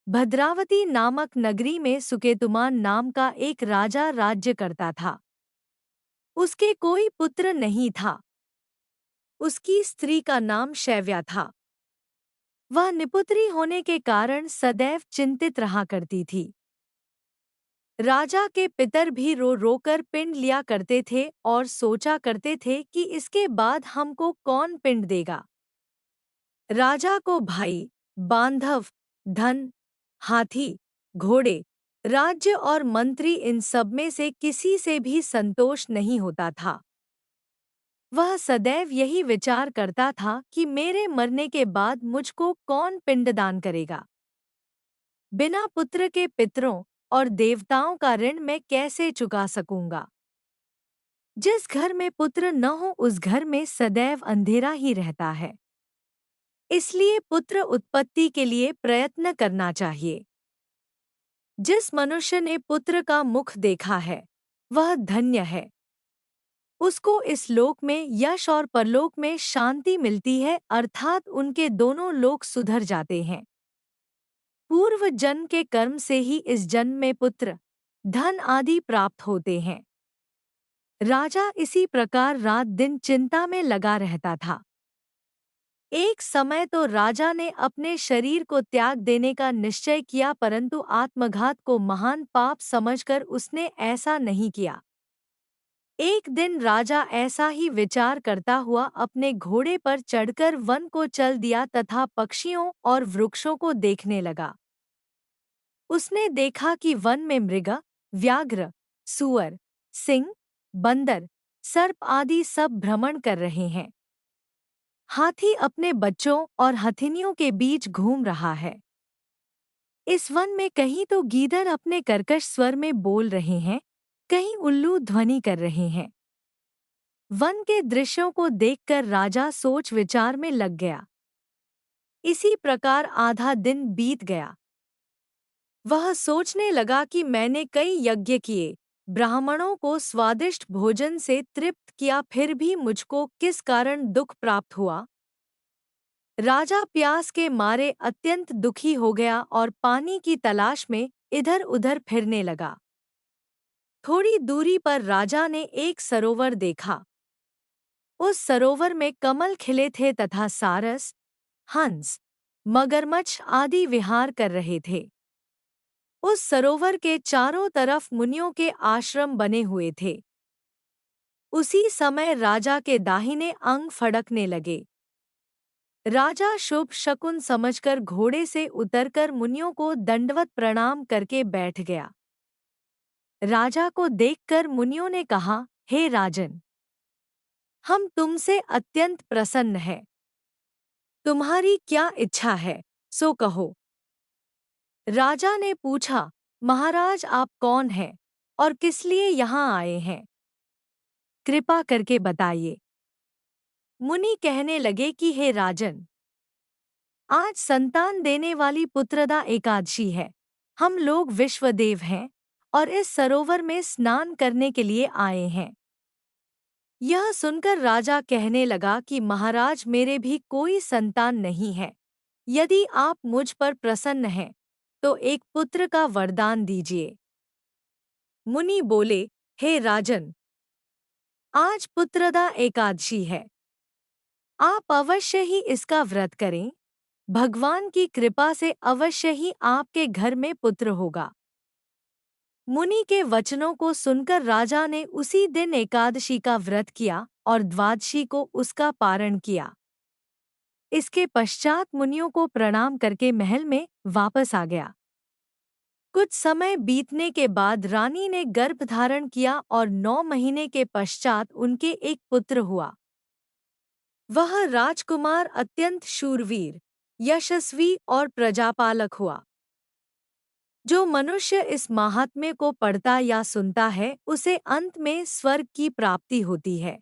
भद्रावती नामक नगरी में सुकेतुमान नाम का एक राजा राज्य करता था। उसके कोई पुत्र नहीं था। उसकी स्त्री का नाम शैव्या था। वह निपुत्री होने के कारण सदैव चिंतित रहा करती थी। राजा के पितर भी रो रोकर पिंड लिया करते थे और सोचा करते थे कि इसके बाद हमको कौन पिंड देगा। राजा को भाई, बांधव, धन, हाथी, घोड़े, राज्य और मंत्री इन सब में से किसी से भी संतोष नहीं होता था। वह सदैव यही विचार करता था कि मेरे मरने के बाद मुझको कौन पिंडदान करेगा। बिना पुत्र के पितरों और देवताओं का ऋण मैं कैसे चुका सकूंगा। जिस घर में पुत्र न हो उस घर में सदैव अंधेरा ही रहता है। इसलिए पुत्र उत्पत्ति के लिए प्रयत्न करना चाहिए। जिस मनुष्य ने पुत्र का मुख देखा है वह धन्य है। उसको इस लोक में यश और परलोक में शांति मिलती है, अर्थात उनके दोनों लोक सुधर जाते हैं। पूर्व जन्म के कर्म से ही इस जन्म में पुत्र, धन आदि प्राप्त होते हैं। राजा इसी प्रकार रात दिन चिंता में लगा रहता था। एक समय तो राजा ने अपने शरीर को त्याग देने का निश्चय किया, परंतु आत्मघात को महान पाप समझकर उसने ऐसा नहीं किया। एक दिन राजा ऐसा ही विचार करता हुआ अपने घोड़े पर चढ़कर वन को चल दिया तथा पक्षियों और वृक्षों को देखने लगा। उसने देखा कि वन में मृग, व्याघ्र, सूअर, सिंह, बंदर, सर्प आदि सब भ्रमण कर रहे हैं। हाथी अपने बच्चों और हथिनियों के बीच घूम रहा है। इस वन में कहीं तो गीदड़ अपने कर्कश स्वर में बोल रहे हैं, कहीं उल्लू ध्वनि कर रहे हैं। वन के दृश्यों को देखकर राजा सोच विचार में लग गया। इसी प्रकार आधा दिन बीत गया। वह सोचने लगा कि मैंने कई यज्ञ किए, ब्राह्मणों को स्वादिष्ट भोजन से तृप्त किया, फिर भी मुझको किस कारण दुख प्राप्त हुआ। राजा प्यास के मारे अत्यंत दुखी हो गया और पानी की तलाश में इधर-उधर फिरने लगा। थोड़ी दूरी पर राजा ने एक सरोवर देखा। उस सरोवर में कमल खिले थे तथा सारस, हंस, मगरमच्छ आदि विहार कर रहे थे। उस सरोवर के चारों तरफ मुनियों के आश्रम बने हुए थे। उसी समय राजा के दाहिने अंग फड़कने लगे। राजा शुभ शकुन समझकर घोड़े से उतरकर मुनियों को दंडवत प्रणाम करके बैठ गया। राजा को देखकर मुनियों ने कहा, हे राजन, हम तुमसे अत्यंत प्रसन्न हैं। तुम्हारी क्या इच्छा है, सो कहो। राजा ने पूछा, महाराज आप कौन हैं और किस लिए यहाँ आए हैं? कृपा करके बताइए। मुनि कहने लगे कि हे राजन, आज संतान देने वाली पुत्रदा एकादशी है। हम लोग विश्वदेव हैं और इस सरोवर में स्नान करने के लिए आए हैं। यह सुनकर राजा कहने लगा कि महाराज मेरे भी कोई संतान नहीं है। यदि आप मुझ पर प्रसन्न हैं तो एक पुत्र का वरदान दीजिए। मुनि बोले, हे राजन, आज पुत्रदा एकादशी है। आप अवश्य ही इसका व्रत करें। भगवान की कृपा से अवश्य ही आपके घर में पुत्र होगा। मुनि के वचनों को सुनकर राजा ने उसी दिन एकादशी का व्रत किया और द्वादशी को उसका पारण किया। इसके पश्चात मुनियों को प्रणाम करके महल में वापस आ गया। कुछ समय बीतने के बाद रानी ने गर्भ धारण किया और 9 महीने के पश्चात उनके एक पुत्र हुआ। वह राजकुमार अत्यंत शूरवीर, यशस्वी और प्रजापालक हुआ। जो मनुष्य इस माहात्म्य को पढ़ता या सुनता है उसे अंत में स्वर्ग की प्राप्ति होती है।